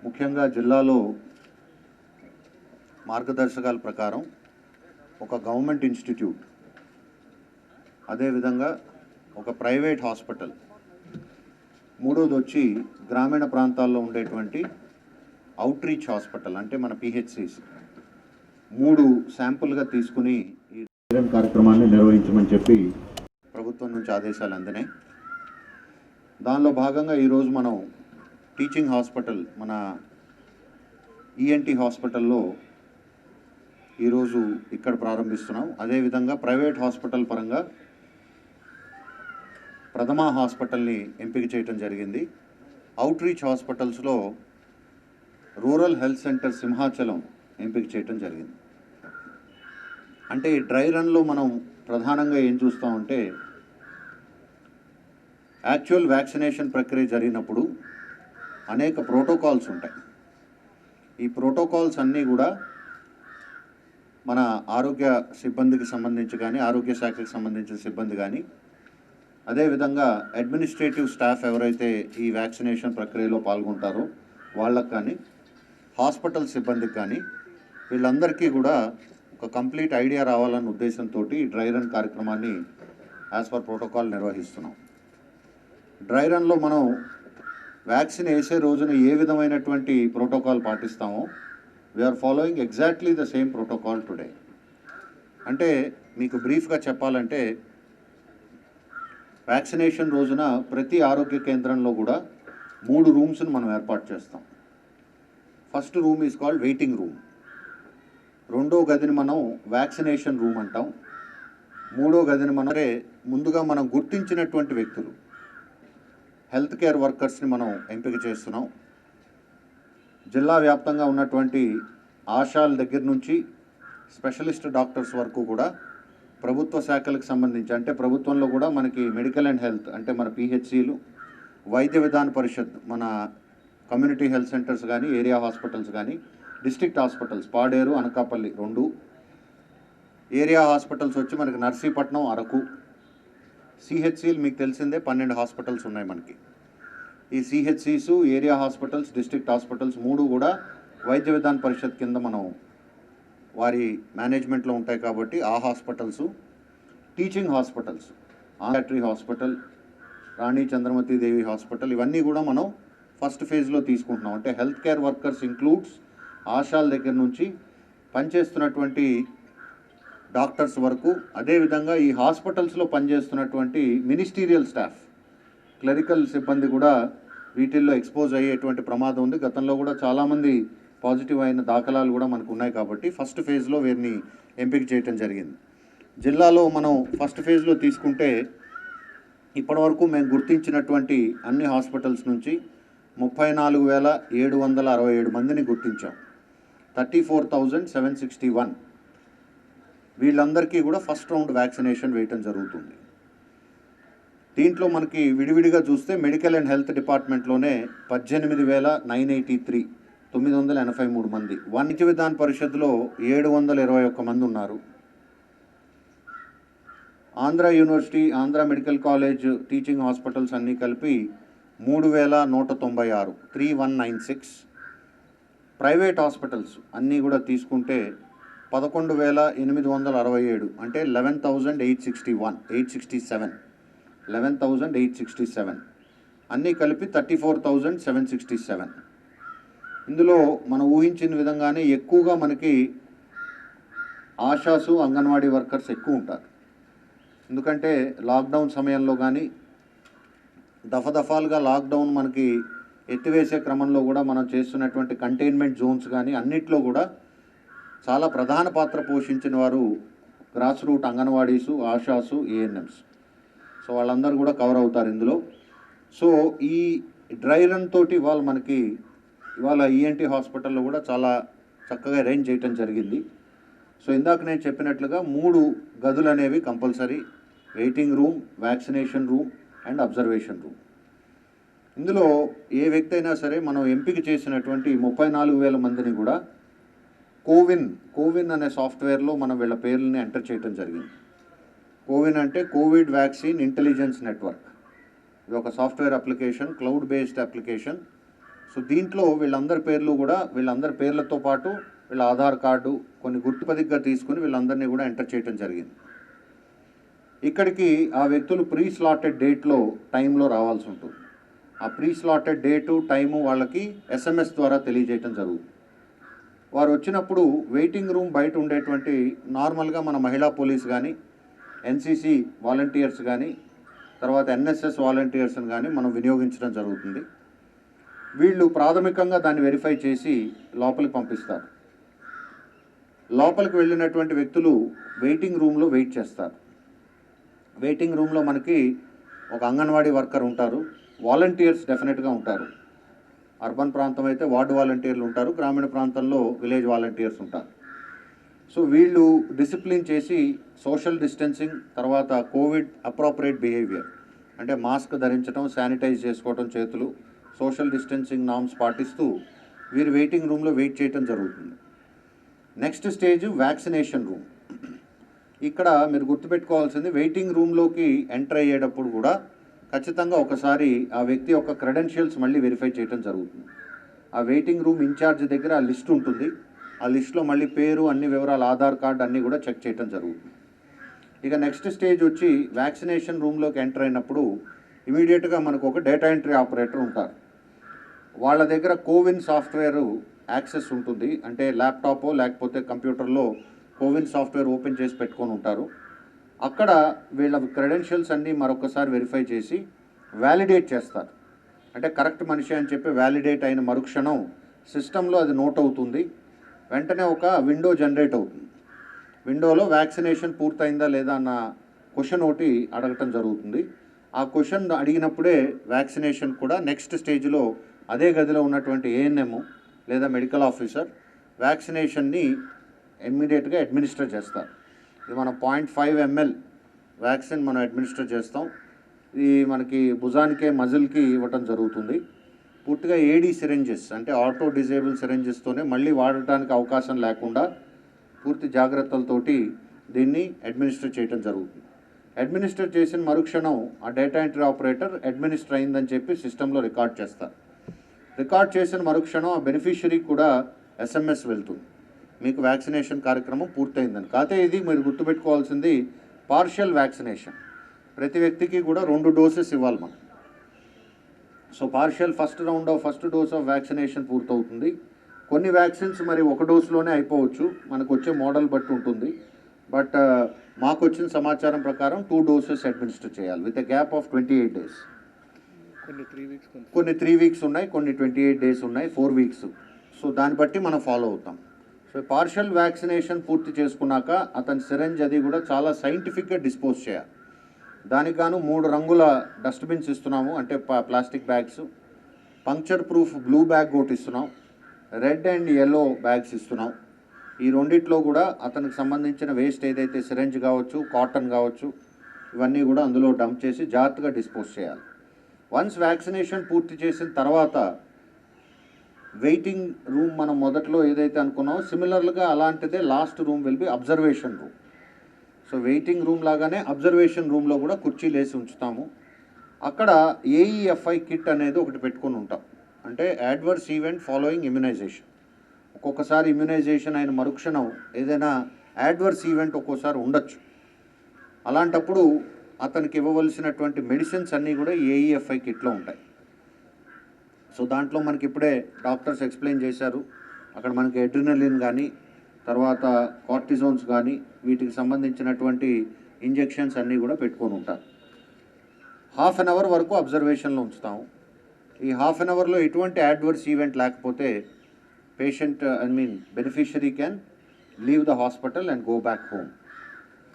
ముఖ్యంగా జిల్లాలో మార్గదర్శకాల ప్రకారం ఒక గవర్నమెంట్ ఇన్స్టిట్యూట్, అదేవిధంగా ఒక ప్రైవేట్ హాస్పిటల్, మూడోది వచ్చి గ్రామీణ ప్రాంతాల్లో ఉండేటువంటి అవుట్రీచ్ హాస్పిటల్ అంటే మన పిహెచ్సిస్ 3 శాంపుల్గా తీసుకుని ఈ కార్యక్రమాన్ని నిర్వహించమని చెప్పి ప్రభుత్వం నుంచి ఆదేశాలు అందినాయి. దానిలో భాగంగా ఈరోజు మనం టీచింగ్ హాస్పిటల్, మన ఈఎన్టీ హాస్పిటల్లో ఈరోజు ఇక్కడ ప్రారంభిస్తున్నాం. అదేవిధంగా ప్రైవేట్ హాస్పిటల్ పరంగా ప్రథమ హాస్పిటల్ని ఎంపిక చేయడం జరిగింది. అవుట్రీచ్ హాస్పిటల్స్లో రూరల్ హెల్త్ సెంటర్ సింహాచలం ఎంపిక చేయడం జరిగింది. అంటే ఈ డ్రై రన్లో మనం ప్రధానంగా ఏం చూస్తామంటే, యాక్చువల్ వ్యాక్సినేషన్ ప్రక్రియ జరిగినప్పుడు అనేక ప్రోటోకాల్స్ ఉంటాయి. ఈ ప్రోటోకాల్స్ అన్నీ కూడా మన ఆరోగ్య సిబ్బందికి సంబంధించి కానీ, ఆరోగ్య శాఖకి సంబంధించిన సిబ్బంది కానీ, అదేవిధంగా అడ్మినిస్ట్రేటివ్ స్టాఫ్ ఎవరైతే ఈ వ్యాక్సినేషన్ ప్రక్రియలో పాల్గొంటారో వాళ్ళకు కానీ, హాస్పిటల్ సిబ్బందికి కానీ, వీళ్ళందరికీ కూడా ఒక కంప్లీట్ ఐడియా రావాలన్న ఉద్దేశంతో ఈ డ్రై రన్ కార్యక్రమాన్ని యాజ్ పర్ ప్రోటోకాల్ నిర్వహిస్తున్నాం. డ్రై రన్లో మనం వ్యాక్సిన్ వేసే రోజున ఏ విధమైనటువంటి ప్రోటోకాల్ పాటిస్తామో we are following exactly the same protocol today. అంటే మీకు బ్రీఫ్గా చెప్పాలంటే, వ్యాక్సినేషన్ రోజున ప్రతి ఆరోగ్య కేంద్రంలో కూడా 3 రూమ్స్ని మనం ఏర్పాటు చేస్తాం. First room is called waiting room. రెండో గదిని మనం వ్యాక్సినేషన్ రూమ్ అంటాం. మూడో గదిని ముందుగా మనం గుర్తించినటువంటి వ్యక్తులు, హెల్త్ కేర్ వర్కర్స్ని మనం ఎంపిక చేస్తున్నాం. జిల్లా వ్యాప్తంగా ఉన్నటువంటి ఆశాల దగ్గర నుంచి స్పెషలిస్ట్ డాక్టర్స్ వరకు కూడా ప్రభుత్వ శాఖలకు సంబంధించి, అంటే ప్రభుత్వంలో కూడా మనకి మెడికల్ అండ్ హెల్త్ అంటే మన పిహెచ్సిలు, వైద్య విధాన పరిషత్, మన కమ్యూనిటీ హెల్త్ సెంటర్స్ కానీ, ఏరియా హాస్పిటల్స్ కానీ, district hospitals Paderu, Anakapalli 2, area hospitals వచ్చి మనకి నర్సీపట్నం, అరకు, సిహెచ్సిలు మీకు తెలిసిందే 12 హాస్పిటల్స్ ఉన్నాయి మనకి. ఈ సిహెచ్సిస్, ఏరియా హాస్పిటల్స్, డిస్ట్రిక్ట్ హాస్పిటల్స్ 3 కూడా వైద్య విధాన పరిషత్ కింద మనం వారి మేనేజ్మెంట్లో ఉంటాయి కాబట్టి ఆ హాస్పిటల్స్, టీచింగ్ హాస్పిటల్స్, ఆంధ్రీ హాస్పిటల్, రాణి చంద్రమతి దేవి హాస్పిటల్, ఇవన్నీ కూడా మనం ఫస్ట్ ఫేజ్లో తీసుకుంటున్నాం. అంటే హెల్త్ కేర్ వర్కర్స్ ఇంక్లూడ్స్ ఆశాల దగ్గర నుంచి పనిచేస్తున్నటువంటి డాక్టర్స్ వరకు, అదేవిధంగా ఈ హాస్పిటల్స్లో పనిచేస్తున్నటువంటి మినిస్టీరియల్ స్టాఫ్, క్లరికల్ సిబ్బంది కూడా వీటిల్లో ఎక్స్పోజ్ అయ్యేటువంటి ప్రమాదం ఉంది. గతంలో కూడా చాలామంది పాజిటివ్ అయిన దాఖలాలు కూడా మనకు ఉన్నాయి కాబట్టి ఫస్ట్ ఫేజ్లో వీరిని ఎంపిక చేయటం జరిగింది. జిల్లాలో మనం ఫస్ట్ ఫేజ్లో తీసుకుంటే ఇప్పటివరకు మేము గుర్తించినటువంటి అన్ని హాస్పిటల్స్ నుంచి 34,767 మందిని గుర్తించాం. 34,761 వీళ్ళందరికీ కూడా ఫస్ట్ రౌండ్ వ్యాక్సినేషన్ వేయటం జరుగుతుంది. దీంట్లో మనకి విడివిడిగా చూస్తే మెడికల్ అండ్ హెల్త్ డిపార్ట్మెంట్లోనే 18,983 983 మంది, వైద్య విధాన పరిషత్లో 721 మంది ఉన్నారు. Andhra university, Andhra medical college, teaching hospitals అన్నీ కలిపి 3,196 3196. ప్రైవేట్ హాస్పిటల్స్ అన్నీ కూడా తీసుకుంటే 11,867 అంటే 11,867 11,867 అన్నీ కలిపి 34,767. ఇందులో మనం ఊహించిన విధంగానే ఎక్కువగా మనకి ఆశాసు, అంగన్వాడీ వర్కర్స్ ఎక్కువ ఉంటారు. ఎందుకంటే లాక్డౌన్ సమయంలో కానీ, దఫాలుగా లాక్డౌన్ మనకి ఎత్తివేసే క్రమంలో కూడా మనం చేస్తున్నటువంటి కంటైన్మెంట్ జోన్స్ కానీ అన్నిట్లో కూడా చాలా ప్రధాన పాత్ర పోషించిన వారు గ్రాస్ రూట్ అంగన్వాడీసు, ఆశాసు, ఏఎన్ఎంస్. సో వాళ్ళందరూ కూడా కవర్ అవుతారు ఇందులో. సో ఈ డ్రై రన్ తోటి ఇవాళ ఈఎన్టీ హాస్పిటల్లో కూడా చాలా చక్కగా అరేంజ్ చేయటం జరిగింది. సో ఇందాక నేను చెప్పినట్లుగా 3 గదులు అనేవి compulsory: waiting room, vaccination room and observation room. ఇందులో ఏ వ్యక్తి అయినా సరే మనం ఎంపిక చేసినటువంటి 34,000 మందిని కూడా కోవిన్ అనే సాఫ్ట్వేర్లో మనం వీళ్ళ పేర్లని ఎంటర్ చేయడం జరిగింది. కోవిన్ అంటే కోవిడ్ వ్యాక్సిన్ ఇంటెలిజెన్స్ నెట్వర్క్. ఇది ఒక software application, cloud based application. So so దీంట్లో వీళ్ళందరి పేర్లు కూడా వీళ్ళందరి పేర్లతో పాటు వీళ్ళ ఆధార్ కార్డు కొన్ని గుర్తుపదిగ్గా తీసుకుని వీళ్ళందరినీ కూడా ఎంటర్ చేయడం జరిగింది. ఇక్కడికి ఆ వ్యక్తులు ప్రీ స్లాటెడ్ డేట్లో టైంలో రావాల్సి ఉంటుంది. ఆ ప్రీ స్లాటెడ్ డేటు టైము వాళ్ళకి SMS ద్వారా తెలియజేయటం జరుగుతుంది. వారు వచ్చినప్పుడు వెయిటింగ్ రూమ్ బయట ఉండేటువంటి నార్మల్గా మన మహిళా పోలీస్ కానీ, NCC వాలంటీర్స్ కానీ, తర్వాత NSS వాలంటీర్స్ని కానీ మనం వినియోగించడం జరుగుతుంది. వీళ్ళు ప్రాథమికంగా దాన్ని వెరిఫై చేసి లోపలికి పంపిస్తారు. లోపలికి వెళ్ళినటువంటి వ్యక్తులు వెయిటింగ్ రూమ్లో వెయిట్ చేస్తారు. వెయిటింగ్ రూమ్లో మనకి ఒక అంగన్వాడీ వర్కర్ ఉంటారు, వాలంటీర్స్ డెఫినెట్గా ఉంటారు. అర్బన్ ప్రాంతం అయితే వార్డు వాలంటీర్లు ఉంటారు, గ్రామీణ ప్రాంతంలో విలేజ్ వాలంటీర్స్ ఉంటారు. సో వీళ్ళు డిసిప్లిన్ చేసి సోషల్ డిస్టెన్సింగ్, తర్వాత కోవిడ్ అప్రోప్రియేట్ బిహేవియర్ అంటే మాస్క్ ధరించడం, శానిటైజ్ చేసుకోవడం చేతులు, సోషల్ డిస్టెన్సింగ్ నామ్స్ పాటిస్తూ వీరు వెయిటింగ్ రూమ్లో వెయిట్ చేయడం జరుగుతుంది. Next stage vaccination room. ఇక్కడ మీరు గుర్తుపెట్టుకోవాల్సింది, వెయిటింగ్ రూమ్లోకి ఎంటర్ అయ్యేటప్పుడు కూడా ఖచ్చితంగా ఒకసారి ఆ వ్యక్తి యొక్క క్రెడెన్షియల్స్ మళ్ళీ వెరిఫై చేయడం జరుగుతుంది. ఆ వెయిటింగ్ రూమ్ ఇన్ఛార్జ్ దగ్గర ఆ లిస్ట్ ఉంటుంది. ఆ లిస్ట్లో మళ్ళీ పేరు, అన్ని వివరాలు, ఆధార్ కార్డు అన్నీ కూడా చెక్ చేయడం జరుగుతుంది. ఇక నెక్స్ట్ స్టేజ్ వచ్చి వ్యాక్సినేషన్ రూమ్లోకి ఎంటర్ అయినప్పుడు ఇమీడియట్గా మనకు ఒక డేటా ఎంట్రీ ఆపరేటర్ ఉంటారు. వాళ్ళ దగ్గర కోవిన్ సాఫ్ట్వేర్ యాక్సెస్ ఉంటుంది. అంటే ల్యాప్టాపో లేకపోతే కంప్యూటర్లో కోవిన్ సాఫ్ట్వేర్ ఓపెన్ చేసి పెట్టుకొని ఉంటారు. అక్కడ వీళ్ళ క్రెడెన్షియల్స్ అన్నీ మరొకసారి వెరిఫై చేసి వ్యాలిడేట్ చేస్తారు. అంటే కరెక్ట్ మనిషి అని చెప్పి వ్యాలిడేట్ అయిన మరుక్షణం సిస్టంలో అది నోట్ అవుతుంది. వెంటనే ఒక విండో జనరేట్ అవుతుంది. విండోలో వ్యాక్సినేషన్ పూర్తయిందా లేదా అన్న క్వశ్చన్ ఒకటి అడగటం జరుగుతుంది. ఆ క్వశ్చన్ అడిగినప్పుడే వ్యాక్సినేషన్ కూడా నెక్స్ట్ స్టేజ్లో అదే గదిలో ఉన్నటువంటి ANM లేదా మెడికల్ ఆఫీసర్ వ్యాక్సినేషన్ని ఇమ్మీడియట్గా అడ్మినిస్టర్ చేస్తారు. ఇది మనం 0.5 ml వ్యాక్సిన్ మనం అడ్మినిస్టర్ చేస్తాం. ఇది మనకి భుజానికే, మజిల్కి ఇవ్వటం జరుగుతుంది. పూర్తిగా AD సిరెంజెస్ అంటే ఆటో డిజేబుల్ సిరెంజెస్తోనే మళ్ళీ వాడటానికి అవకాశం లేకుండా పూర్తి జాగ్రత్తలతోటి దీన్ని అడ్మినిస్టర్ చేయడం జరుగుతుంది. అడ్మినిస్టర్ చేసిన మరుక్షణం ఆ డేటా ఎంట్రీ ఆపరేటర్ అడ్మినిస్టర్ అయిందని చెప్పి సిస్టంలో రికార్డ్ చేస్తారు. రికార్డ్ చేసిన మరుక్షణం ఆ బెనిఫిషరీకి కూడా SMS వెళ్తుంది, మీకు వ్యాక్సినేషన్ కార్యక్రమం పూర్తయిందని. కాకపోతే ఇది మీరు గుర్తుపెట్టుకోవాల్సింది పార్షియల్ వ్యాక్సినేషన్. ప్రతి వ్యక్తికి కూడా 2 డోసెస్ ఇవ్వాలి మనం. So partial first dose of vaccination పూర్తవుతుంది. కొన్ని వ్యాక్సిన్స్ మరి 1 డోసులోనే అయిపోవచ్చు, మనకు వచ్చే మోడల్ బట్టి ఉంటుంది. బట్ మాకు వచ్చిన సమాచారం ప్రకారం 2 డోసెస్ అడ్మినిస్టర్ చేయాలి with a gap of 28 days. కొన్ని 3 వీక్స్ ఉన్నాయి, కొన్ని 28 డేస్ ఉన్నాయి, 4 వీక్స్. సో దాన్ని బట్టి మనం ఫాలో అవుతాం. సో పార్షియల్ వ్యాక్సినేషన్ పూర్తి చేసుకున్నాక అతని సిరెంజ్ అది కూడా చాలా సైంటిఫిక్గా డిస్పోజ్ చేయాలి. దానికి గాను 3 రంగుల డస్ట్బిన్స్ ఇస్తున్నాము, అంటే plastic bags. Puncture proof blue bag ఒకటి ఇస్తున్నాం, రెడ్ అండ్ yellow బ్యాగ్స్ ఇస్తున్నాం. ఈ రెండిట్లో కూడా అతనికి సంబంధించిన వేస్ట్ ఏదైతే సిరెంజ్ కావచ్చు, కాటన్ కావచ్చు, ఇవన్నీ కూడా అందులో డంప్ చేసి జాగ్రత్తగా డిస్పోజ్ చేయాలి. వన్స్ వ్యాక్సినేషన్ పూర్తి చేసిన తర్వాత వెయిటింగ్ రూమ్ మనం మొదట్లో ఏదైతే అనుకున్నామో సిమిలర్గా అలాంటిదే last room will be observation room. So waiting room లాగానే అబ్జర్వేషన్ రూమ్లో కూడా కుర్చీలు వేసి ఉంచుతాము. అక్కడ AEFI కిట్ అనేది ఒకటి పెట్టుకొని ఉంటాం, అంటే అడ్వర్స్ ఈవెంట్ ఫాలోయింగ్ ఇమ్యునైజేషన్. ఒక్కొక్కసారి ఇమ్యునైజేషన్ అయిన మరుక్షణం ఏదైనా అడ్వర్స్ ఈవెంట్ ఒక్కోసారి ఉండొచ్చు. అలాంటప్పుడు అతనికి ఇవ్వవలసినటువంటి మెడిసిన్స్ అన్నీ కూడా AEFI కిట్లో ఉంటాయి. సో దాంట్లో మనకి ఇప్పుడే డాక్టర్స్ ఎక్స్ప్లెయిన్ చేశారు. అక్కడ మనకి ఎడ్రినలిన్ కానీ, తర్వాత కార్టిజోన్స్ కానీ, వీటికి సంబంధించినటువంటి ఇంజెక్షన్స్ అన్నీ కూడా పెట్టుకొని ఉంటారు. 1/2 an hour వరకు అబ్జర్వేషన్లో ఉంచుతాము. ఈ 1/2 an hourలో ఎటువంటి అడ్వర్స్ ఈవెంట్ లేకపోతే patient beneficiary can leave the hospital and go back home.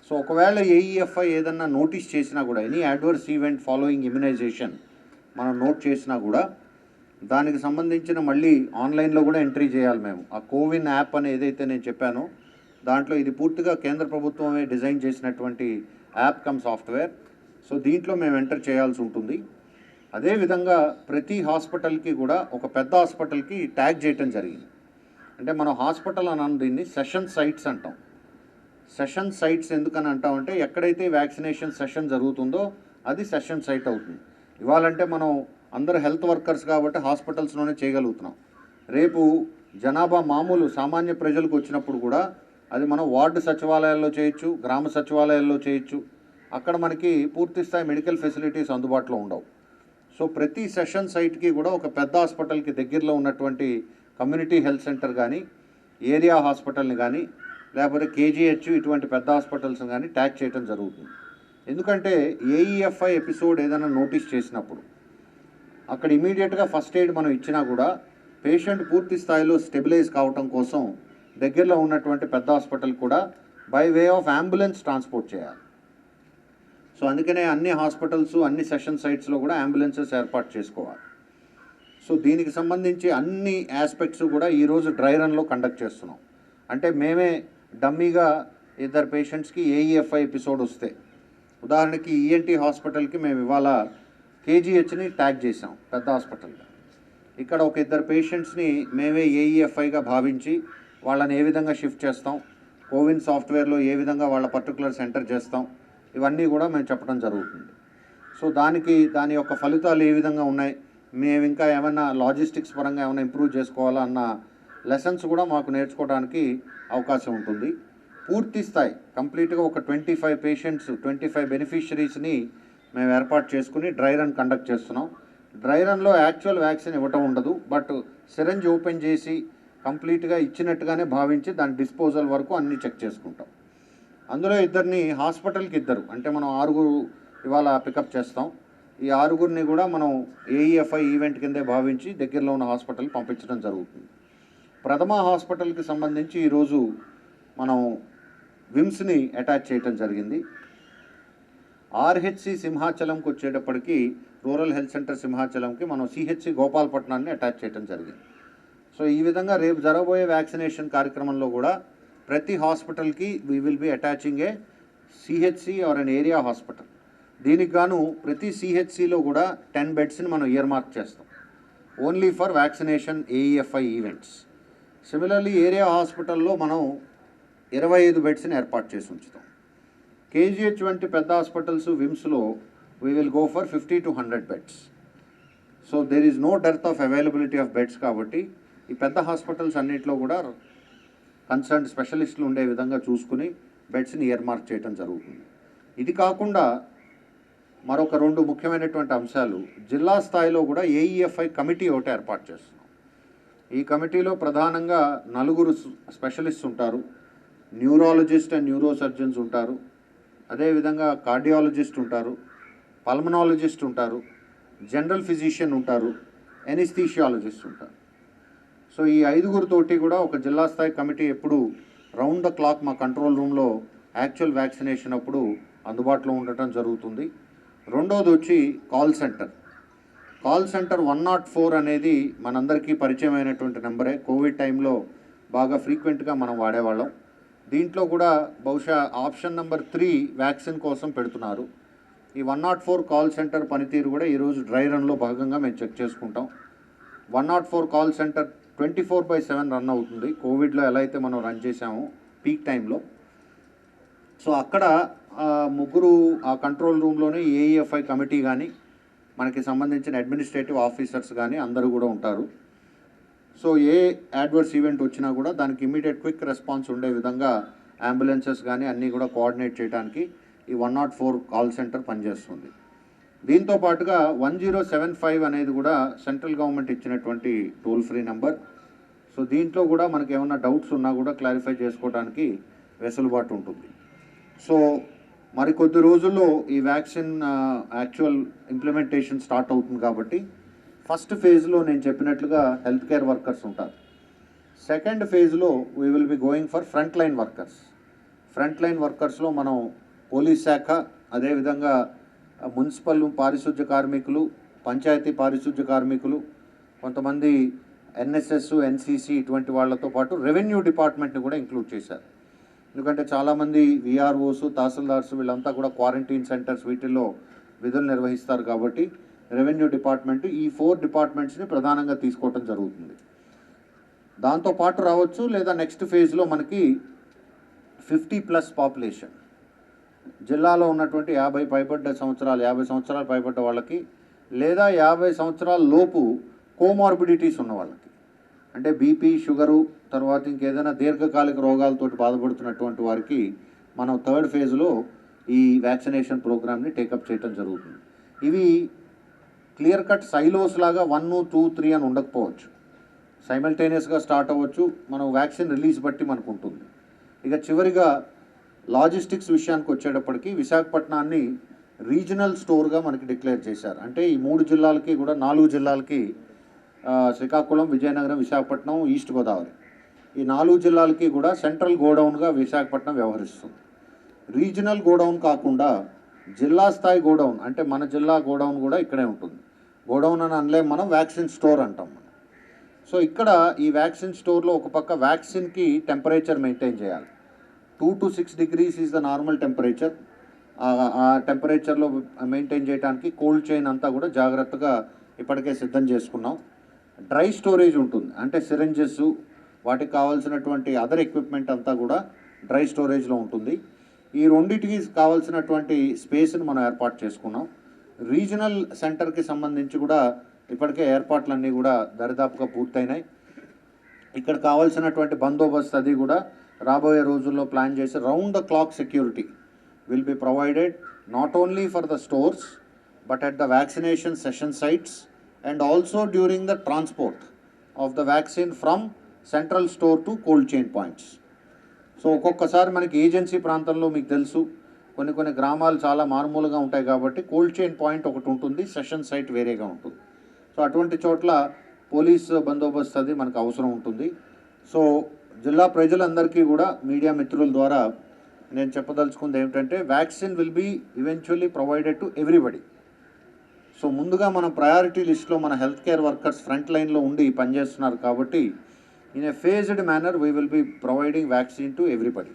So ఒకవేళ AEFI ఏదన్నా నోటీస్ చేసినా కూడా, any adverse event following immunization మనం నోట్ చేసినా కూడా దానికి సంబంధించిన మళ్ళీ ఆన్లైన్లో కూడా ఎంట్రీ చేయాలి మేము. ఆ కోవిన్ యాప్ అని ఏదైతే నేను చెప్పానో దాంట్లో ఇది పూర్తిగా కేంద్ర ప్రభుత్వమే డిజైన్ చేసినటువంటి యాప్ కమ్ సాఫ్ట్వేర్. సో దీంట్లో మేము ఎంటర్ చేయాల్సి ఉంటుంది. అదేవిధంగా ప్రతి హాస్పిటల్కి కూడా ఒక పెద్ద హాస్పిటల్కి ట్యాగ్ చేయటం జరిగింది. అంటే మనం హాస్పిటల్ అని దీన్ని సెషన్ సైట్స్ అంటాం. సెషన్ సైట్స్ ఎందుకని అంటామంటే ఎక్కడైతే వ్యాక్సినేషన్ సెషన్ జరుగుతుందో అది సెషన్ సైట్ అవుతుంది. ఇవాళంటే మనం అందరూ హెల్త్ వర్కర్స్ కాబట్టి హాస్పిటల్స్లోనే చేయగలుగుతున్నాం. రేపు జనాభా మామూలు సామాన్య ప్రజలకు వచ్చినప్పుడు కూడా అది మనం వార్డు సచివాలయాల్లో చేయొచ్చు, గ్రామ సచివాలయాల్లో చేయొచ్చు. అక్కడ మనకి పూర్తి స్థాయి మెడికల్ ఫెసిలిటీస్ అందుబాటులో ఉండవు. సో ప్రతి సెషన్ సైట్కి కూడా ఒక పెద్ద హాస్పిటల్కి దగ్గరలో ఉన్నటువంటి కమ్యూనిటీ హెల్త్ సెంటర్ కానీ, ఏరియా హాస్పిటల్ని కానీ, లేకపోతే కేజీహెచ్ ఇటువంటి పెద్ద హాస్పిటల్స్ని కానీ ట్యాగ్ చేయడం జరుగుతుంది. ఎందుకంటే ఏఈఎఫ్ఐ ఎపిసోడ్ ఏదైనా నోటీస్ చేసినప్పుడు అక్కడ ఇమీడియట్గా ఫస్ట్ ఎయిడ్ మనం ఇచ్చినా కూడా పేషెంట్ పూర్తి స్థాయిలో స్టెబిలైజ్ కావటం కోసం దగ్గరలో ఉన్నటువంటి పెద్ద హాస్పిటల్ కూడా by way of ambulance transport చేయాలి. సో అందుకనే అన్ని హాస్పిటల్స్, అన్ని సెషన్ సైట్స్లో కూడా అంబులెన్సెస్ ఏర్పాటు చేసుకోవాలి. సో దీనికి సంబంధించి అన్ని ఆస్పెక్ట్స్ కూడా ఈరోజు డ్రై రన్లో కండక్ట్ చేస్తున్నాం. అంటే మేమే డమ్మీగా ఇద్దరు పేషెంట్స్కి ఏఈఎఫ్ఐ ఎపిసోడ్ వస్తే, ఉదాహరణకి ఈఎన్టీ హాస్పిటల్కి మేము ఇవాళ కేజీహెచ్ని ట్యాగ్ చేసాం పెద్ద హాస్పిటల్గా. ఇక్కడ ఒక ఇద్దరు పేషెంట్స్ని మేమే ఏఈఎఫ్ఐగా భావించి వాళ్ళని ఏ విధంగా షిఫ్ట్ చేస్తాం, కోవిన్ సాఫ్ట్వేర్లో ఏ విధంగా వాళ్ళ పర్టికులర్ సెంటర్ చేస్తాం, ఇవన్నీ కూడా మేము చెప్పడం జరుగుతుంది. సో దాని యొక్క ఫలితాలు ఏ విధంగా ఉన్నాయి, మేము ఇంకా ఏమైనా లాజిస్టిక్స్ పరంగా ఏమైనా ఇంప్రూవ్ చేసుకోవాలా అన్న లెసన్స్ కూడా మాకు నేర్చుకోవడానికి అవకాశం ఉంటుంది. పూర్తి స్థాయి కంప్లీట్గా ఒక 25 పేషెంట్స్, 25 బెనిఫిషరీస్ని మేము ఏర్పాటు చేసుకుని డ్రై రన్ కండక్ట్ చేస్తున్నాం. డ్రై రన్లో యాక్చువల్ వ్యాక్సిన్ ఇవ్వటం ఉండదు, బట్ సిరంజ్ ఓపెన్ చేసి కంప్లీట్గా ఇచ్చినట్టుగానే భావించి దాని డిస్పోజల్ వరకు అన్నీ చెక్ చేసుకుంటాం. అందులో ఇద్దరిని హాస్పిటల్కి ఇద్దరు, అంటే మనం 6 ఇవాళ పికప్ చేస్తాం. ఈ 6 కూడా మనం ఏఈఎఫ్ఐ ఈవెంట్ కిందే భావించి దగ్గరలో ఉన్న హాస్పిటల్ పంపించడం జరుగుతుంది. ప్రథమ హాస్పిటల్కి సంబంధించి ఈరోజు మనం విమ్స్ని అటాచ్ చేయడం జరిగింది. ఆర్హెచ్సి సింహాచలంకి వచ్చేటప్పటికి రూరల్ హెల్త్ సెంటర్ సింహాచలంకి మనం సిహెచ్సి గోపాలపట్నాన్ని అటాచ్ చేయడం జరిగింది. సో ఈ విధంగా రేపు జరగబోయే వ్యాక్సినేషన్ కార్యక్రమంలో కూడా ప్రతి హాస్పిటల్కి we will be attaching a CHC or an area hospital. దీనికి గాను ప్రతి సిహెచ్సిలో కూడా 10 బెడ్స్ని మనం ఇయర్ మార్క్ చేస్తాం, only for vaccination AEFI events. Similarly area హాస్పిటల్లో మనం 25 బెడ్స్ని ఏర్పాటు చేసి ఉంచుతాం. కేజీహెచ్ వంటి పెద్ద హాస్పిటల్స్, విమ్స్లో we will go for 50 to 100 beds. So there is no dearth of availability of beds. కాబట్టి ఈ పెద్ద హాస్పిటల్స్ అన్నింటిలో కూడా కన్సర్న్ స్పెషలిస్టులు ఉండే విధంగా చూసుకుని బెడ్స్ని ఇయర్ మార్క్ చేయడం జరుగుతుంది. ఇది కాకుండా మరొక 2 ముఖ్యమైనటువంటి అంశాలు, జిల్లా స్థాయిలో కూడా ఏఈఎఫ్ఐ కమిటీ ఒకటి ఏర్పాటు చేస్తున్నాం. ఈ కమిటీలో ప్రధానంగా 4 స్పెషలిస్ట్స్ ఉంటారు. న్యూరాలజిస్ట్ అండ్ న్యూరో సర్జన్స్ ఉంటారు, అదేవిధంగా కార్డియాలజిస్ట్ ఉంటారు, పల్మనాలజిస్ట్ ఉంటారు, జనరల్ ఫిజిషియన్ ఉంటారు, ఎనిస్థీషియాలజిస్ట్ ఉంటారు. సో ఈ 5 తోటి కూడా ఒక జిల్లా స్థాయి కమిటీ ఎప్పుడు రౌండ్ ద క్లాక్ మా కంట్రోల్ రూమ్లో యాక్చువల్ వ్యాక్సినేషన్ అప్పుడు అందుబాటులో ఉండటం జరుగుతుంది. రెండోది వచ్చి కాల్ సెంటర్. కాల్ సెంటర్ 104 అనేది మనందరికీ పరిచయమైనటువంటి నెంబరే. కోవిడ్ టైంలో బాగా ఫ్రీక్వెంట్గా మనం వాడేవాళ్ళం. దీంట్లో కూడా బహుశా ఆప్షన్ నెంబర్ 3 వ్యాక్సిన్ కోసం పెడుతున్నారు. ఈ 104 కాల్ సెంటర్ పనితీరు కూడా ఈరోజు డ్రై రన్లో భాగంగా మేము చెక్ చేసుకుంటాం. 104 కాల్ సెంటర్ 24/7 రన్ అవుతుంది. కోవిడ్లో ఎలా అయితే మనం రన్ చేసామో పీక్ టైంలో. సో అక్కడ 3 ఆ కంట్రోల్ రూమ్లోనే ఏఈఎఫ్ఐ కమిటీ కానీ, మనకి సంబంధించిన అడ్మినిస్ట్రేటివ్ ఆఫీసర్స్ కానీ అందరూ కూడా ఉంటారు. సో ఏ అడ్వర్స్ ఈవెంట్ వచ్చినా కూడా దానికి ఇమీడియట్ క్విక్ రెస్పాన్స్ ఉండే విధంగా అంబులెన్సెస్ కానీ అన్నీ కూడా కోఆర్డినేట్ చేయడానికి ఈ 104 కాల్ సెంటర్ పనిచేస్తుంది. దీంతో పాటుగా 1075 అనేది కూడా సెంట్రల్ గవర్నమెంట్ ఇచ్చినటువంటి టోల్ ఫ్రీ నెంబర్. సో దీంట్లో కూడా మనకి ఏమైనా డౌట్స్ ఉన్నా కూడా క్లారిఫై చేసుకోవడానికి వెసులుబాటు ఉంటుంది. సో మరికొద్ది రోజుల్లో ఈ వ్యాక్సిన్ యాక్చువల్ ఇంప్లిమెంటేషన్ స్టార్ట్ అవుతుంది. కాబట్టి ఫస్ట్ ఫేజ్లో నేను చెప్పినట్లుగా హెల్త్ కేర్ వర్కర్స్ ఉంటారు. సెకండ్ ఫేజ్లో we will be going for front line workers. Front line వర్కర్స్లో మనం పోలీస్ శాఖ, అదేవిధంగా మున్సిపల్ పారిశుద్ధ్య కార్మికులు, పంచాయతీ పారిశుద్ధ్య కార్మికులు, కొంతమంది ఎన్ఎస్ఎస్, ఎన్సిసి ఇటువంటి వాళ్ళతో పాటు రెవెన్యూ డిపార్ట్మెంట్ని కూడా ఇంక్లూడ్ చేశారు. ఎందుకంటే చాలామంది విఆర్ఓస్, తహసీల్దార్స్ వీళ్ళంతా కూడా క్వారంటైన్ సెంటర్స్ వీటిల్లో విధులు నిర్వహిస్తారు. కాబట్టి రెవెన్యూ డిపార్ట్మెంట్ ఈ 4 డిపార్ట్మెంట్స్ని ప్రధానంగా తీసుకోవటం జరుగుతుంది. దాంతోపాటు రావచ్చు లేదా నెక్స్ట్ ఫేజ్లో మనకి 50+ పాపులేషన్ జిల్లాలో ఉన్నటువంటి 50 సంవత్సరాలు పైబడ్డ వాళ్ళకి లేదా 50 సంవత్సరాల లోపు కోమార్బిడిటీస్ ఉన్న వాళ్ళకి, అంటే బీపీ, షుగరు, తర్వాత ఇంకేదైనా దీర్ఘకాలిక రోగాలతోటి బాధపడుతున్నటువంటి వారికి మనం థర్డ్ ఫేజ్లో ఈ వ్యాక్సినేషన్ ప్రోగ్రామ్ని టేకప్ చేయడం జరుగుతుంది. ఇవి క్లియర్ కట్ సైలోస్ లాగా 1, 2, 3 అని ఉండకపోవచ్చు. సైమల్టేనియస్గా స్టార్ట్ అవ్వచ్చు. మనం వ్యాక్సిన్ రిలీజ్ బట్టి మనకు ఉంటుంది. ఇక చివరిగా లాజిస్టిక్స్ విషయానికి వచ్చేటప్పటికి విశాఖపట్నాన్ని రీజనల్ స్టోర్గా మనకి డిక్లేర్ చేశారు. అంటే ఈ 3 జిల్లాలకి కూడా 4 జిల్లాలకి శ్రీకాకుళం, విజయనగరం, విశాఖపట్నం, ఈస్ట్ గోదావరి, ఈ 4 జిల్లాలకి కూడా సెంట్రల్ గోడౌన్గా విశాఖపట్నం వ్యవహరిస్తుంది. రీజనల్ గోడౌన్ కాకుండా జిల్లా స్థాయి గోడౌన్, అంటే మన జిల్లా గోడౌన్ కూడా ఇక్కడే ఉంటుంది. గోడౌన్ అని అనలేం, మనం వ్యాక్సిన్ స్టోర్ అంటాం మనం. సో ఇక్కడ ఈ వ్యాక్సిన్ స్టోర్లో ఒక పక్క వ్యాక్సిన్కి టెంపరేచర్ మెయింటైన్ చేయాలి. 2 to 6 degrees is the normal temperature. ఆ టెంపరేచర్లో మెయింటైన్ చేయడానికి కోల్డ్ చైన్ అంతా కూడా జాగ్రత్తగా ఇప్పటికే సిద్ధం చేసుకున్నాం. డ్రై స్టోరేజ్ ఉంటుంది, అంటే సిరంజెస్, వాటికి కావాల్సినటువంటి అదర్ ఎక్విప్మెంట్ అంతా కూడా డ్రై స్టోరేజ్లో ఉంటుంది. ఈ రెండింటికి కావాల్సినటువంటి స్పేస్ని మనం ఏర్పాటు చేసుకున్నాం. రీజనల్ సెంటర్కి సంబంధించి కూడా ఇప్పటికే ఏర్పాట్లన్నీ కూడా దరిదాపుగా పూర్తయినాయి. ఇక్కడ కావాల్సినటువంటి బందోబస్తు అది కూడా రాబోయే రోజుల్లో ప్లాన్ చేసి round the clock security will be provided not only for the stores but at the vaccination session sites and also during the transport of the vaccine from central store to cold chain points. So ఒక్కొక్కసారి మనకి agency ప్రాంతంలో మీకు తెలుసు కొన్ని గ్రామాలు చాలా మారుమూలుగా ఉంటాయి కాబట్టి కోల్డ్ చైన్ పాయింట్ ఒకటి ఉంటుంది, సెషన్ సైట్ వేరేగా ఉంటుంది. సో అటువంటి చోట్ల పోలీస్ బందోబస్తు అది మనకు అవసరం ఉంటుంది. సో జిల్లా ప్రజలందరికీ కూడా మీడియా మిత్రుల ద్వారా నేను చెప్పదలుచుకుంది ఏమిటంటే vaccine will be eventually provided to everybody. So ముందుగా మనం ప్రయారిటీ లిస్ట్లో మన హెల్త్ కేర్ వర్కర్స్ ఫ్రంట్ లైన్లో ఉండి పనిచేస్తున్నారు కాబట్టి in a phased manner we will be providing vaccine to everybody.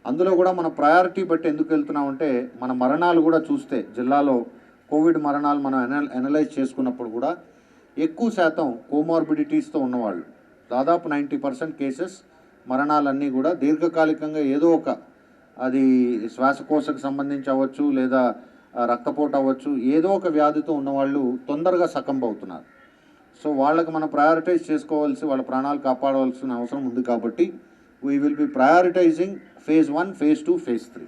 అందులో కూడా మన ప్రయారిటీ బట్టి ఎందుకు వెళ్తున్నామంటే మన మరణాలు కూడా చూస్తే జిల్లాలో కోవిడ్ మరణాలు మనం అనలైజ్ చేసుకున్నప్పుడు కూడా ఎక్కువ శాతం కోమార్బిడిటీస్తో ఉన్నవాళ్ళు, దాదాపు 90% కేసెస్ మరణాలన్నీ కూడా దీర్ఘకాలికంగా ఏదో ఒక, అది శ్వాసకోశకు సంబంధించి అవ్వచ్చు లేదా రక్తపోటు అవ్వచ్చు, ఏదో ఒక వ్యాధితో ఉన్నవాళ్ళు తొందరగా సకంబ్ అవుతున్నారు. సో వాళ్ళకి మనం ప్రయారిటైజ్ చేసుకోవాల్సి, వాళ్ళ ప్రాణాలు కాపాడవలసిన అవసరం ఉంది కాబట్టి we will be prioritising phase 1, phase 2, phase 3.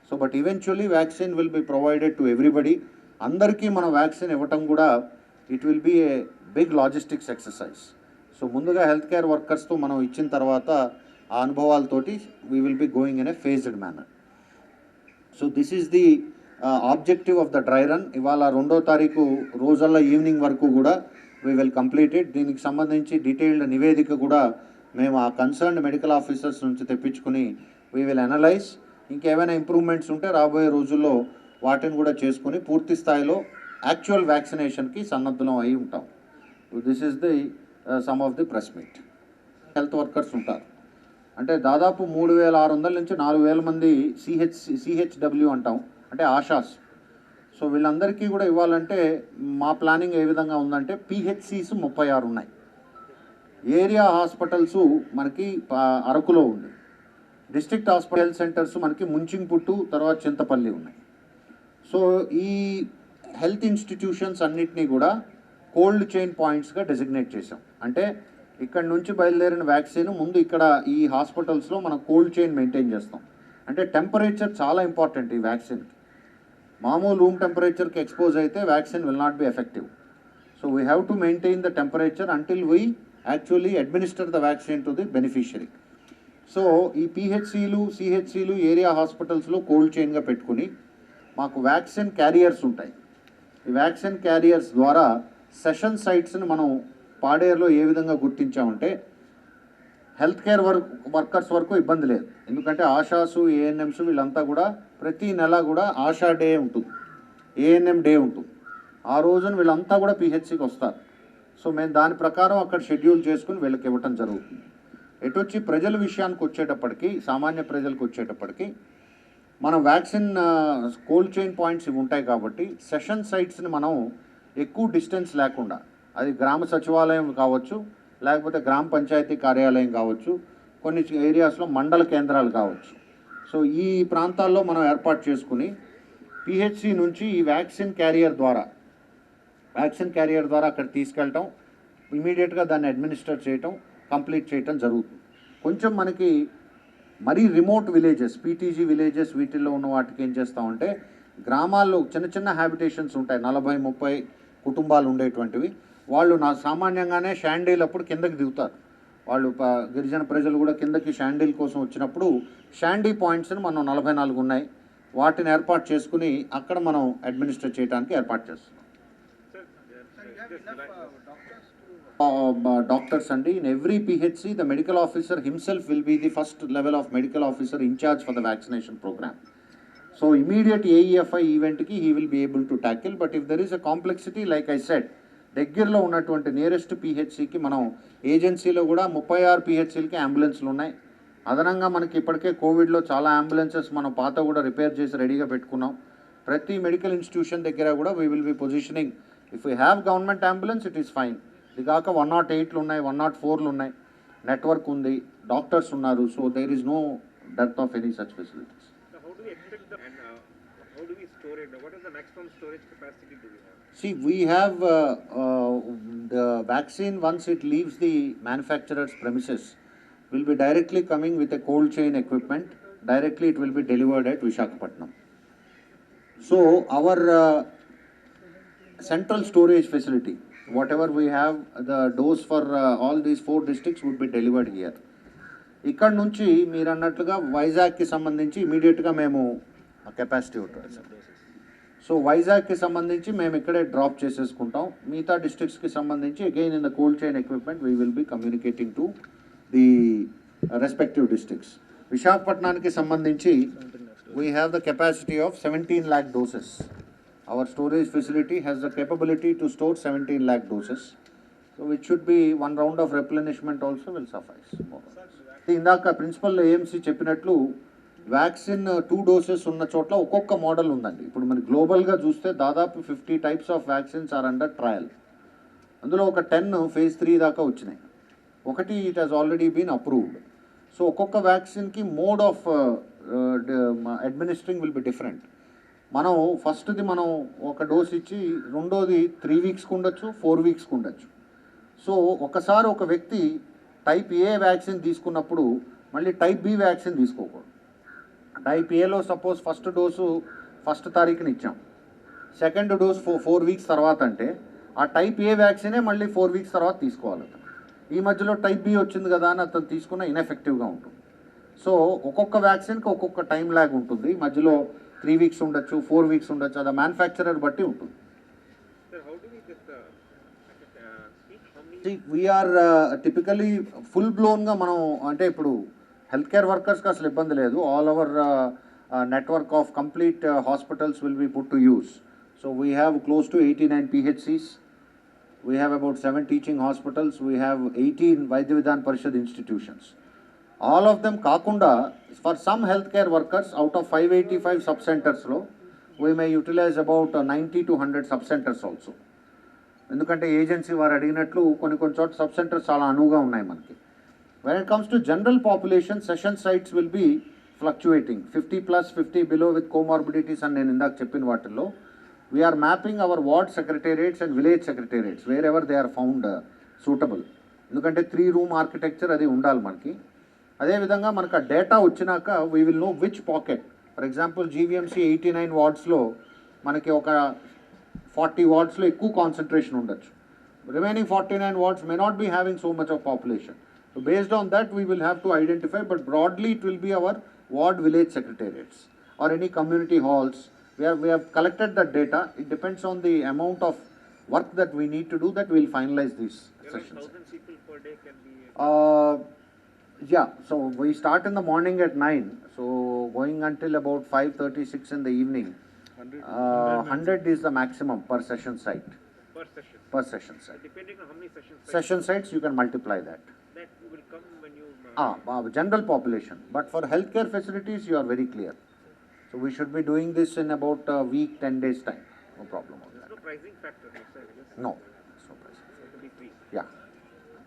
So but eventually vaccine will be provided to everybody. అందరికీ మనం వ్యాక్సిన్ ఇవ్వటం కూడా it will be a big logistics exercise. So ముందుగా హెల్త్ కేర్ వర్కర్స్తో మనం ఇచ్చిన తర్వాత ఆ అనుభవాలతోటి we will be going in a phased manner. So this is the objective of the dry run. ఇవాళ 2వ తారీఖు రోజల్లా ఈవినింగ్ వరకు కూడా వీ విల్ కంప్లీట్ ఇట్. దీనికి సంబంధించి డీటెయిల్డ్ నివేదిక కూడా మేము ఆ కన్సర్న్డ్ మెడికల్ ఆఫీసర్స్ నుంచి తెప్పించుకుని వీ విల్ అనలైజ్. ఇంకేమైనా ఇంప్రూవ్మెంట్స్ ఉంటే రాబోయే రోజుల్లో వాటిని కూడా చేసుకుని పూర్తి స్థాయిలో యాక్చువల్ వ్యాక్సినేషన్కి సన్నద్ధం అయి ఉంటాం. This is the some of the press meet. Health workers ఉంటారు, అంటే దాదాపు 3,600 నుంచి 4,000 మంది సిహెచ్డబ్ల్యూ అంటాం, అంటే ఆశాస్. సో వీళ్ళందరికీ కూడా ఇవ్వాలంటే మా ప్లానింగ్ ఏ విధంగా ఉందంటే పిహెచ్సిస్ 36 ఉన్నాయి. ఏరియా హాస్పిటల్స్ మనకి అరకులో ఉంది. డిస్ట్రిక్ట్ హాస్పిటల్ సెంటర్స్ మనకి ముంచింగ్పుట్టు, తర్వాత చింతపల్లి ఉన్నాయి. సో ఈ హెల్త్ ఇన్స్టిట్యూషన్స్ అన్నిటినీ కూడా కోల్డ్ చైన్ పాయింట్స్గా డెసిగ్నేట్ చేసాం. అంటే ఇక్కడ నుంచి బయలుదేరిన వ్యాక్సిన్ ముందు ఇక్కడ ఈ హాస్పిటల్స్లో మనం కోల్డ్ చైన్ మెయింటైన్ చేస్తాం. అంటే టెంపరేచర్ చాలా ఇంపార్టెంట్ ఈ వ్యాక్సిన్కి. మామూలు రూమ్ టెంపరేచర్కి ఎక్స్పోజ్ అయితే vaccine will not be effective. So we have to maintain the temperature until we actually administer the vaccine to the beneficiary. So ఈ పిహెచ్సిలు, సిహెచ్సిలు, ఏరియా హాస్పిటల్స్లో కోల్డ్ చైన్గా పెట్టుకుని మాకు వ్యాక్సిన్ క్యారియర్స్ ఉంటాయి. ఈ వ్యాక్సిన్ క్యారియర్స్ ద్వారా సెషన్ సైట్స్ని మనం పాడేరులో ఏ విధంగా గుర్తించామంటే హెల్త్ కేర్ వర్కర్స్ వరకు ఇబ్బంది లేదు. ఎందుకంటే ఆశాసు, ఏఎన్ఎంస్ వీళ్ళంతా కూడా ప్రతి నెల కూడా ఆశా డే ఉంటుంది, ఏఎన్ఎం డే ఉంటుంది. ఆ రోజున వీళ్ళంతా కూడా పిహెచ్సికి వస్తారు. సో మేము దాని ప్రకారం అక్కడ షెడ్యూల్ చేసుకుని వీళ్ళకి ఇవ్వటం జరుగుతుంది. ఎటొచ్చి ప్రజల విషయానికి వచ్చేటప్పటికి, సామాన్య ప్రజలకు వచ్చేటప్పటికి మనం వ్యాక్సిన్ కోల్డ్ చైన్ పాయింట్స్ ఇవి ఉంటాయి కాబట్టి సెషన్ సైట్స్ని మనం ఎక్కువ డిస్టెన్స్ లేకుండా, అది గ్రామ సచివాలయం కావచ్చు, లేకపోతే గ్రామ పంచాయతీ కార్యాలయం కావచ్చు, కొన్ని ఏరియాస్లో మండల కేంద్రాలు కావచ్చు. సో ఈ ప్రాంతాల్లో మనం ఏర్పాటు చేసుకుని పిహెచ్సి నుంచి ఈ వ్యాక్సిన్ క్యారియర్ ద్వారా వ్యాక్సిన్ క్యారియర్ ద్వారా అక్కడ తీసుకెళ్ళటం, ఇమీడియట్గా దాన్ని అడ్మినిస్టర్ చేయటం, కంప్లీట్ చేయటం జరుగుతుంది. కొంచెం మనకి మరీ రిమోట్ విలేజెస్, పీటీజీ విలేజెస్ వీటిల్లో ఉన్న వాటికి ఏం చేస్తామంటే గ్రామాల్లో చిన్న చిన్న హ్యాబిటేషన్స్ ఉంటాయి, 40-30 కుటుంబాలు ఉండేటువంటివి. వాళ్ళు సామాన్యంగానే షాండీల్ అప్పుడు కిందకి దిగుతారు. వాళ్ళు గిరిజన ప్రజలు కూడా కిందకి షాండీల్ కోసం వచ్చినప్పుడు షాండీ పాయింట్స్ని మనం 44 ఉన్నాయి, వాటిని ఏర్పాటు చేసుకుని అక్కడ మనం అడ్మినిస్టర్ చేయడానికి ఏర్పాటు చేస్తున్నాం. డాక్టర్స్ అండి, in every PHC the medical officer himself will be the first level of medical officer in-charge for the vaccination programme. So immediate AEFI ఈవెంట్కి he will be able to tackle. But if there is a complexity like I said, దగ్గరలో ఉన్నటువంటి nearest పిహెచ్సికి మనం ఏజెన్సీలో కూడా 36 పిహెచ్సిలకి అంబులెన్స్లు ఉన్నాయి. అదనంగా మనకి ఇప్పటికే కోవిడ్లో చాలా అంబులెన్సెస్ మనం పాత కూడా రిపేర్ చేసి రెడీగా పెట్టుకున్నాం. ప్రతి మెడికల్ ఇన్స్టిట్యూషన్ దగ్గర కూడా we will be positioning, if you have government ambulance it is fine. ఇది కాక 108లు ఉన్నాయి, 104లు ఉన్నాయి, నెట్వర్క్ ఉంది, డాక్టర్స్ ఉన్నారు. సో దేర్ ఈస్ నో డెత్ of any such facilities. See, we have the vaccine, once it leaves the manufacturer's premises, will be directly coming with a cold chain equipment. Directly it will be delivered at Visakhapatnam. So our central storage facility, whatever we have, the dose for all these 4 districts would be delivered here. ఇక్కడ నుంచి మీరు అన్నట్లుగా వైజాగ్కి సంబంధించి ఇమీడియట్గా మేము capacity ఉంటుంది sir. So వైజాగ్కి సంబంధించి మేము ఇక్కడే డ్రాప్ చేసేసుకుంటాం. మిగతా డిస్ట్రిక్ట్స్కి సంబంధించి again in the cold chain equipment we will be communicating to the respective districts. విశాఖపట్నానికి సంబంధించి we have the capacity of 17 lakh doses. Our storage facility has the capability to store 17 lakh doses. So it should be one round of replenishment also will suffice. ఇందాక principal AMC చెప్పినట్లు vaccine 2 doses ఉన్న చోట్ల ఒక్కొక్క model ఉందండి. ఇప్పుడు మనకి గ్లోబల్గా చూస్తే దాదాపు 50 types of vaccines are under trial. అందులో ఒక 10 phase 3 దాకా వచ్చినాయి, ఒకటి it has already been approved. So ఒక్కొక్క వ్యాక్సిన్కి mode of administering will be different. మనం ఫస్ట్ది మనం ఒక డోస్ ఇచ్చి రెండోది 3 weeksకి ఉండొచ్చు, 4 weeksకి ఉండొచ్చు. సో ఒకసారి ఒక వ్యక్తి టైప్ ఏ వ్యాక్సిన్ తీసుకున్నప్పుడు మళ్ళీ టైప్ బి వ్యాక్సిన్ తీసుకోకూడదు. టైప్ ఏలో సపోజ్ ఫస్ట్ డోసు 1st తారీఖున ఇచ్చాం, సెకండ్ డోస్ 4 weeks తర్వాత అంటే ఆ టైప్ ఏ వ్యాక్సినే మళ్ళీ 4 weeks తర్వాత తీసుకోవాలి. ఈ మధ్యలో టైప్ బి వచ్చింది కదా అని అతను తీసుకున్న ఇన్ఎఫెక్టివ్గా ఉంటుంది. సో ఒక్కొక్క వ్యాక్సిన్కి ఒక్కొక్క టైం ల్యాగ్ ఉంటుంది, మధ్యలో 3 weeks ఉండొచ్చు, 4 weeks ఉండొచ్చు, అది మ్యానుఫ్యాక్చరర్ బట్టి ఉంటుంది. వీఆర్ టిపికలీ ఫుల్ బ్లోన్గా మనం అంటే ఇప్పుడు హెల్త్ కేర్ వర్కర్స్కి అసలు ఇబ్బంది లేదు. All our network of complete hospitals will be put to use. So we have close to 89 PHCs. We have about 7 teaching hospitals. We have 18 Vaidya Vidhan Parishad institutions. All of them కాకుండా for some healthcare workers out of 585 sub-centers లో we may utilize about 90 to 100 sub-centers also. ఎందుకంటే agency వారు అడిగినట్లు కొన్ని చోట్ల sub-centres చాలా అనువుగా ఉన్నాయి మనకి. When it comes to general population, session sites will be fluctuating 50+, 50 below with comorbidities అని నేను ఇందాక చెప్పిన వాటిల్లో we are mapping our ward secretariats and village secretariats wherever they are found suitable. ఎందుకంటే 3 room ఆర్కిటెక్చర్ అది ఉండాలి మనకి. అదేవిధంగా మనకు ఆ డేటా వచ్చినాక we will know which pocket. For example GVMC 89 వార్డ్స్లో మనకి ఒక 40 వార్డ్స్లో ఎక్కువ కాన్సన్ట్రేషన్ ఉండొచ్చు. Remaining 49 wards may not be having so much of population. So based on that we will have to identify, but broadly it will be our ward village secretariats or any community halls. We have collected that data. It depends on the amount of work that we need to do that we will finalize these sessions. 1,000 people per day can be. Yeah, so we start in the morning at 9, so going until about 5:36 in the evening. 100 is the maximum per session site. Per session site. Depending on how many sessions. Session sites you can multiply that. That will come when you. General population, but for healthcare facilities you are very clear. So we should be doing this in about a week, 10 days time. No problem on that. There's no pricing factor, sir. No, there's no pricing. It will be free. Yeah.